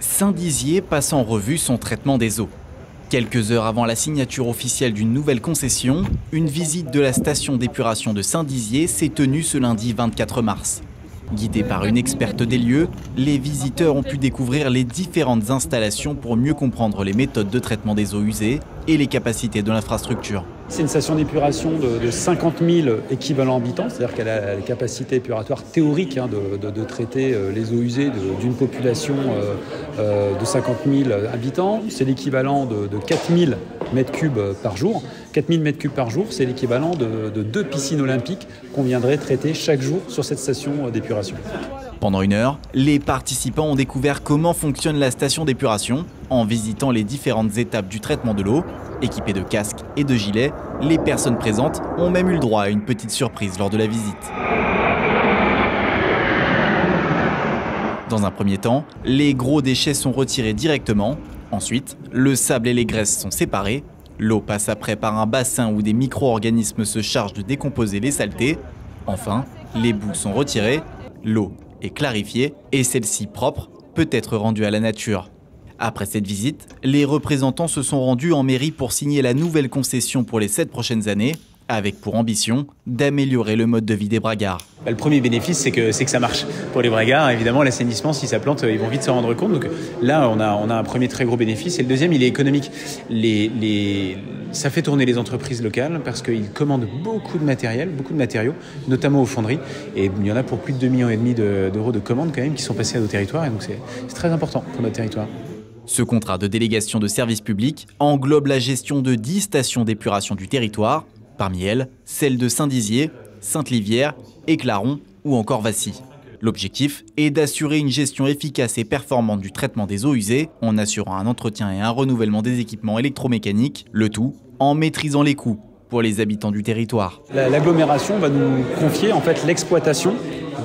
Saint-Dizier passe en revue son traitement des eaux. Quelques heures avant la signature officielle d'une nouvelle concession, une visite de la station d'épuration de Saint-Dizier s'est tenue ce lundi 24 mars. Guidés par une experte des lieux, les visiteurs ont pu découvrir les différentes installations pour mieux comprendre les méthodes de traitement des eaux usées et les capacités de l'infrastructure. C'est une station d'épuration de 50 000 équivalents habitants, c'est-à-dire qu'elle a la capacité épuratoire théorique de traiter les eaux usées d'une population de 50 000 habitants. C'est l'équivalent de 4 000 m3 par jour. 4 000 m3 par jour, c'est l'équivalent de 2 piscines olympiques qu'on viendrait traiter chaque jour sur cette station d'épuration. Pendant une heure, les participants ont découvert comment fonctionne la station d'épuration en visitant les différentes étapes du traitement de l'eau. Équipés de casques et de gilets, les personnes présentes ont même eu le droit à une petite surprise lors de la visite. Dans un premier temps, les gros déchets sont retirés directement. Ensuite, le sable et les graisses sont séparés. L'eau passe après par un bassin où des micro-organismes se chargent de décomposer les saletés. Enfin, les boues sont retirées, l'eau est clarifiée et celle-ci propre peut être rendue à la nature. Après cette visite, les représentants se sont rendus en mairie pour signer la nouvelle concession pour les 7 prochaines années, avec pour ambition d'améliorer le mode de vie des bragards. Le premier bénéfice, c'est que ça marche. Pour les bragards, évidemment, l'assainissement, si ça plante, ils vont vite se rendre compte. Donc là, on a un premier très gros bénéfice. Et le deuxième, il est économique. Ça fait tourner les entreprises locales parce qu'ils commandent beaucoup de matériel, beaucoup de matériaux, notamment aux fonderies. Et il y en a pour plus de 2,5 millions d'euros de commandes quand même qui sont passés à nos territoires. Et donc c'est très important pour notre territoire. Ce contrat de délégation de service public englobe la gestion de 10 stations d'épuration du territoire, parmi elles, celles de Saint-Dizier, Sainte-Livière, Éclaron ou encore Vassy. L'objectif est d'assurer une gestion efficace et performante du traitement des eaux usées en assurant un entretien et un renouvellement des équipements électromécaniques, le tout en maîtrisant les coûts pour les habitants du territoire. L'agglomération va nous confier en fait l'exploitation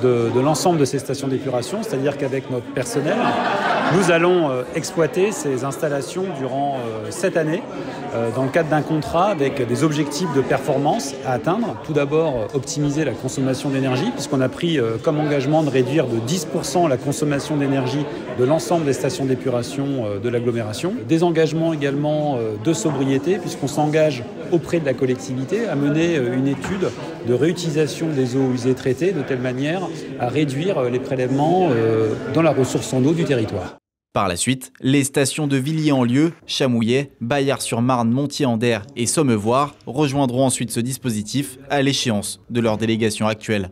de l'ensemble de ces stations d'épuration, c'est-à-dire qu'avec notre personnel, nous allons exploiter ces installations durant 7 années dans le cadre d'un contrat avec des objectifs de performance à atteindre. Tout d'abord, optimiser la consommation d'énergie, puisqu'on a pris comme engagement de réduire de 10% la consommation d'énergie de l'ensemble des stations d'épuration de l'agglomération. Des engagements également de sobriété, puisqu'on s'engage auprès de la collectivité à mener une étude de réutilisation des eaux usées traitées de telle manière à réduire les prélèvements dans la ressource en eau du territoire. Par la suite, les stations de Villiers-en-Lieu, Chamouillet, Baillard-sur-Marne, Montier-en-Der et Sommevoire rejoindront ensuite ce dispositif à l'échéance de leur délégation actuelle.